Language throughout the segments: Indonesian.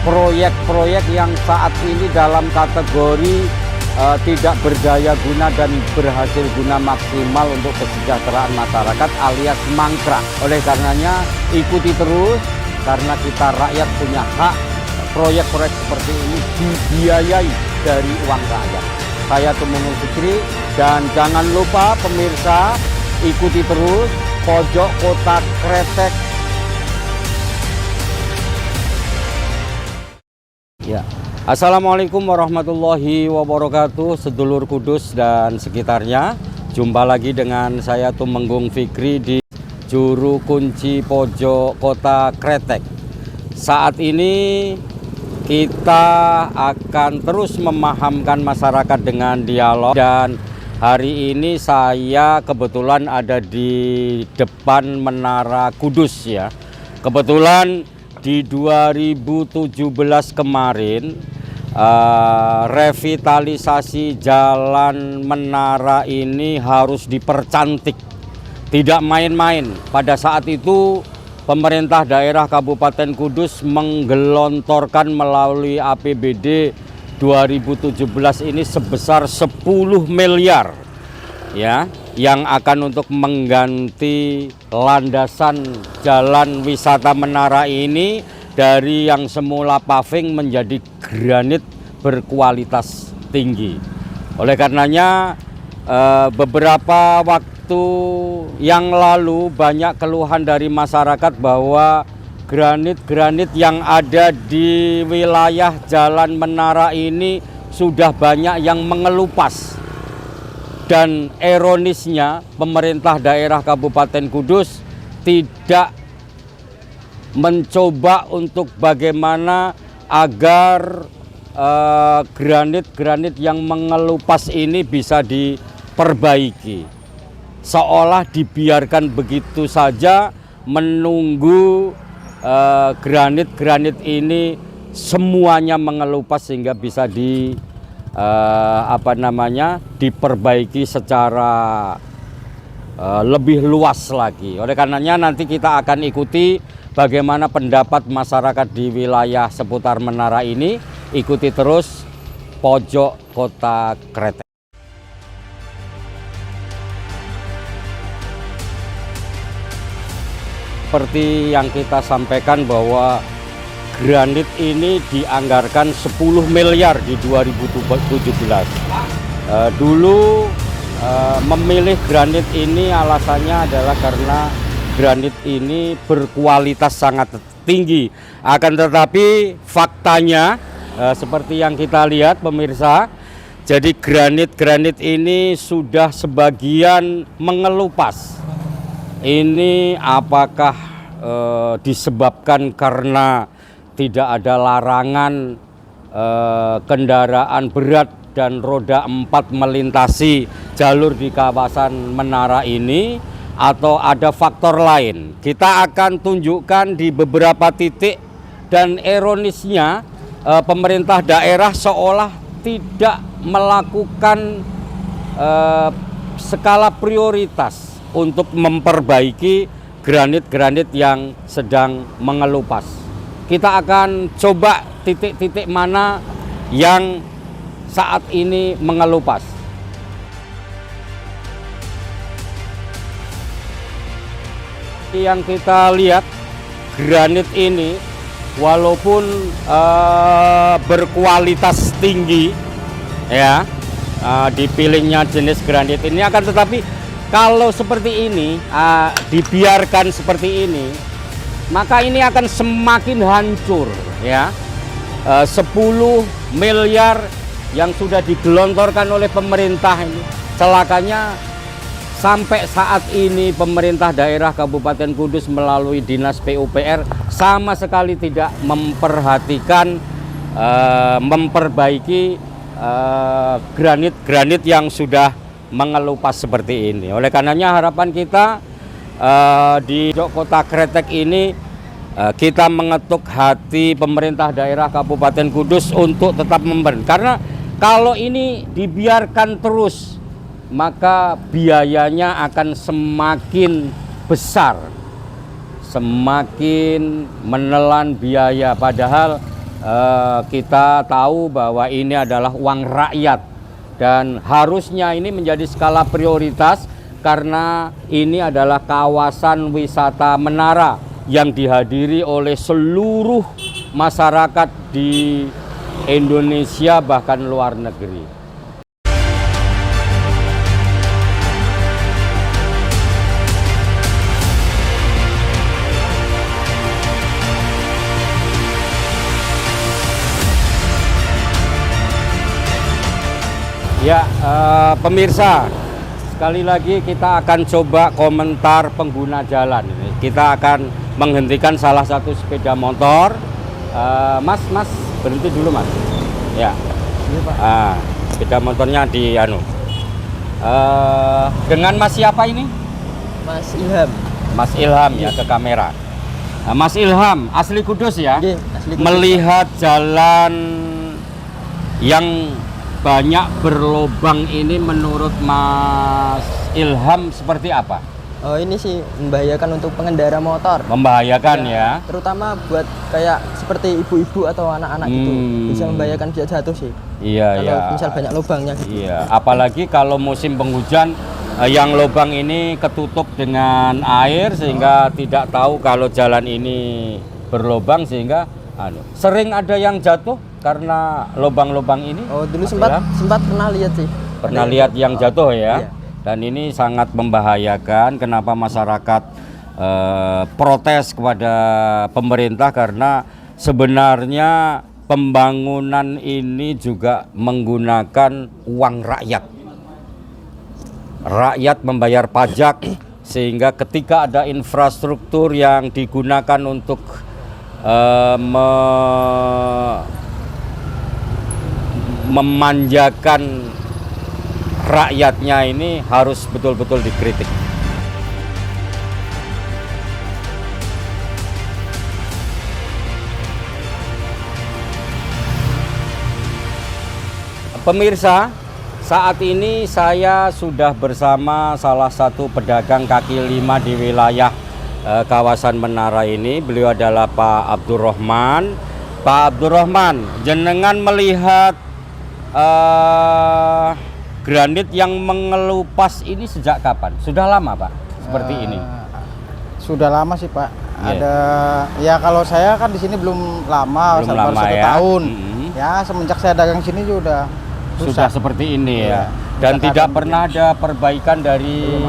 proyek-proyek yang saat ini dalam kategori tidak berdaya guna dan berhasil guna maksimal untuk kesejahteraan masyarakat alias mangkrak. Oleh karenanya ikuti terus, karena kita rakyat punya hak proyek-proyek seperti ini dibiayai dari uang rakyat. Saya Tumenggung Fikri, dan jangan lupa pemirsa ikuti terus Pojok Kota Kretek. Ya. Assalamualaikum warahmatullahi wabarakatuh, sedulur Kudus dan sekitarnya. Jumpa lagi dengan saya Tumenggung Fikri di Juru Kunci Pojok Kota Kretek. Saat ini kita akan terus memahamkan masyarakat dengan dialog, dan hari ini saya kebetulan ada di depan Menara Kudus ya. Kebetulan di 2017 kemarin revitalisasi jalan Menara ini harus dipercantik, tidak main-main. Pada saat itu pemerintah daerah Kabupaten Kudus menggelontorkan melalui APBD 2017 ini sebesar 10 miliar ya, yang akan untuk mengganti landasan jalan wisata Menara ini dari yang semula paving menjadi granit berkualitas tinggi. Oleh karenanya beberapa waktu yang lalu banyak keluhan dari masyarakat bahwa granit-granit yang ada di wilayah jalan Menara ini sudah banyak yang mengelupas. Dan ironisnya pemerintah daerah Kabupaten Kudus tidak mencoba untuk bagaimana agar granit-granit yang mengelupas ini bisa diperbaiki. Seolah dibiarkan begitu saja menunggu granit-granit ini semuanya mengelupas sehingga bisa diperbaiki secara lebih luas lagi. Oleh karenanya nanti kita akan ikuti bagaimana pendapat masyarakat di wilayah seputar Menara ini. Ikuti terus Pojok Kota Kretek. Seperti yang kita sampaikan bahwa granit ini dianggarkan 10 miliar di 2017. Dulu memilih granit ini alasannya adalah karena granit ini berkualitas sangat tinggi. Akan tetapi faktanya seperti yang kita lihat pemirsa, jadi granit-granit ini sudah sebagian mengelupas. Ini apakah disebabkan karena tidak ada larangan kendaraan berat dan roda 4 melintasi jalur di kawasan Menara ini, atau ada faktor lain? Kita akan tunjukkan di beberapa titik, dan ironisnya pemerintah daerah seolah tidak melakukan skala prioritas untuk memperbaiki granit-granit yang sedang mengelupas. Kita akan coba titik-titik mana yang saat ini mengelupas. Yang kita lihat, granit ini walaupun berkualitas tinggi ya, dipilihnya jenis granit ini, akan tetapi kalau seperti ini dibiarkan seperti ini, maka ini akan semakin hancur ya. 10 miliar yang sudah digelontorkan oleh pemerintah ini, celakanya sampai saat ini pemerintah daerah Kabupaten Kudus melalui Dinas PUPR sama sekali tidak memperhatikan memperbaiki granit-granit yang sudah mengelupas seperti ini. Oleh karenanya harapan kita di Kota Kretek ini, kita mengetuk hati pemerintah daerah Kabupaten Kudus untuk tetap memberi. Karena kalau ini dibiarkan terus, maka biayanya akan semakin besar, semakin menelan biaya. Padahal kita tahu bahwa ini adalah uang rakyat dan harusnya ini menjadi skala prioritas karena ini adalah kawasan wisata Menara yang dihadiri oleh seluruh masyarakat di Indonesia bahkan luar negeri. Ya, pemirsa, sekali lagi kita akan coba komentar pengguna jalan. Kita akan menghentikan salah satu sepeda motor. Mas, berhenti dulu, Mas. Ya, sepeda motornya di dengan Mas siapa ini? Mas Ilham. Mas Ilham ya, ke kamera. Mas Ilham, asli Kudus ya? Asli Kudus. Melihat jalan yang banyak berlobang ini menurut Mas Ilham seperti apa? Oh, ini sih membahayakan untuk pengendara motor. Membahayakan ya? Terutama buat kayak seperti ibu-ibu atau anak-anak gitu. Bisa membahayakan, bisa jatuh sih. Iya, kalau misal banyak lubangnya gitu. Iya, apalagi kalau musim penghujan yang lubang ini ketutup dengan air sehingga tidak tahu kalau jalan ini berlubang sehingga sering ada yang jatuh karena lubang-lubang ini. Oh, dulu sempat pernah lihat sih. Pernah lihat yang jatuh ya? Iya. Dan ini sangat membahayakan. Kenapa masyarakat protes kepada pemerintah? Karena sebenarnya pembangunan ini juga menggunakan uang rakyat. Rakyat membayar pajak sehingga ketika ada infrastruktur yang digunakan untuk memanjakan rakyatnya ini harus betul-betul dikritik. Pemirsa, saat ini saya sudah bersama salah satu pedagang kaki lima di wilayah kawasan Menara ini. Beliau adalah Pak Abdurrahman. Pak Abdurrahman, jenengan melihat granit yang mengelupas ini sejak kapan? Sudah lama, Pak, seperti ini? Sudah lama sih, Pak. Yeah. Ada ya, kalau saya kan di sini belum lama, baru 1 ya? tahun. Ya, semenjak saya dagang sini sudah seperti ini ya. Dan Rusak tidak pernah ada perbaikan dari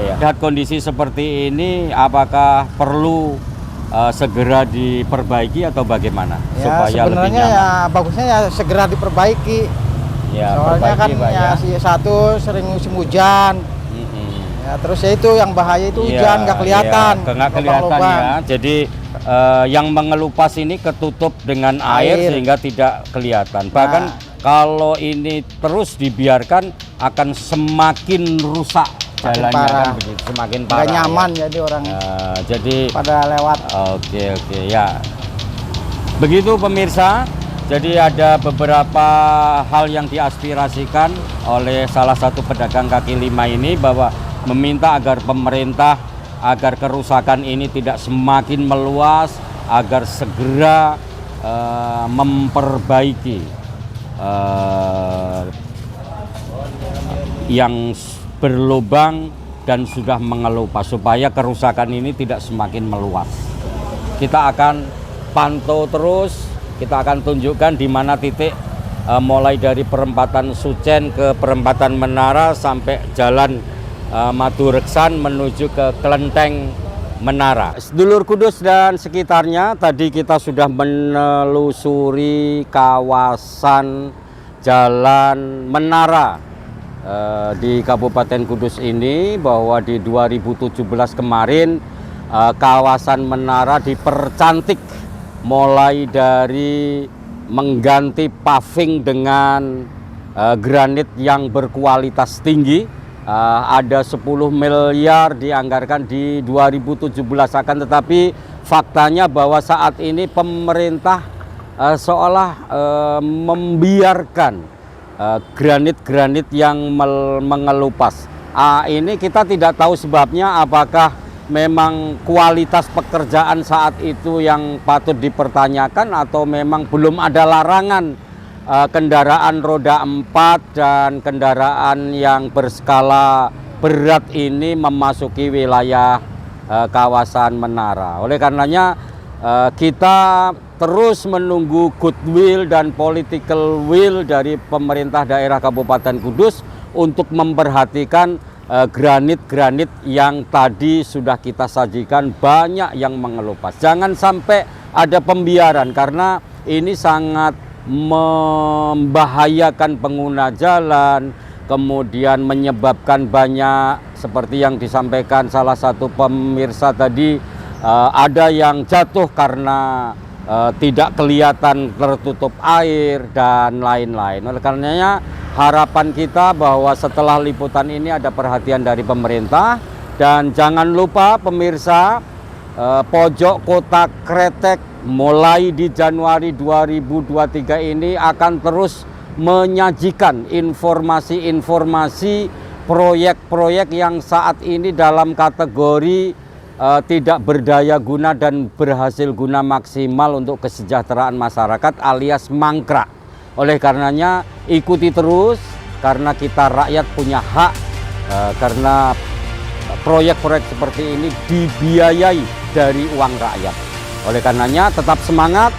ya. Lihat kondisi seperti ini, apakah perlu segera diperbaiki atau bagaimana? Ya, supaya lebih sebenarnya nyaman? ya bagusnya ya segera diperbaiki. Ya, soalnya kan ya satu sering musim hujan. Ya, terus ya itu yang bahaya itu hujan nggak kelihatan. Nggak kelihatan ya. Jadi yang mengelupas ini ketutup dengan air sehingga tidak kelihatan. Bahkan kalau ini terus dibiarkan akan semakin rusak jalannya, kan begitu, semakin parah. Nggak nyaman ya. Jadi orang jadi pada lewat. Oke ya. Begitu pemirsa. Jadi ada beberapa hal yang diaspirasikan oleh salah satu pedagang kaki lima ini, bahwa meminta agar pemerintah, agar kerusakan ini tidak semakin meluas, agar segera memperbaiki yang berlubang dan sudah mengelupas supaya kerusakan ini tidak semakin meluas. Kita akan pantau terus. Kita akan tunjukkan di mana titik mulai dari perempatan Sucen ke perempatan Menara sampai jalan Madureksan menuju ke Kelenteng Menara. Sedulur Kudus dan sekitarnya, tadi kita sudah menelusuri kawasan Jalan Menara di Kabupaten Kudus ini, bahwa di 2017 kemarin kawasan Menara dipercantik mulai dari mengganti paving dengan granit yang berkualitas tinggi. Ada 10 miliar dianggarkan di 2017, akan tetapi faktanya bahwa saat ini pemerintah seolah membiarkan granit-granit yang mengelupas. Ini kita tidak tahu sebabnya, apakah memang kualitas pekerjaan saat itu yang patut dipertanyakan atau memang belum ada larangan kendaraan roda 4 dan kendaraan yang berskala berat ini memasuki wilayah kawasan Menara. Oleh karenanya kita terus menunggu goodwill dan political will dari pemerintah daerah Kabupaten Kudus untuk memperhatikan granit-granit yang tadi sudah kita sajikan, banyak yang mengelupas. Jangan sampai ada pembiaran karena ini sangat membahayakan pengguna jalan, kemudian menyebabkan banyak seperti yang disampaikan salah satu pemirsa tadi, ada yang jatuh karena tidak kelihatan tertutup air dan lain-lain. Oleh karenanya harapan kita bahwa setelah liputan ini ada perhatian dari pemerintah, dan jangan lupa pemirsa, pojok kota Kretek mulai di Januari 2023 ini akan terus menyajikan informasi-informasi proyek-proyek yang saat ini dalam kategori tidak berdaya guna dan berhasil guna maksimal untuk kesejahteraan masyarakat alias mangkrak. Oleh karenanya ikuti terus, karena kita rakyat punya hak, karena proyek-proyek seperti ini dibiayai dari uang rakyat. Oleh karenanya tetap semangat.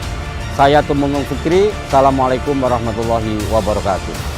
Saya Tumenggung Fikri. Assalamualaikum warahmatullahi wabarakatuh.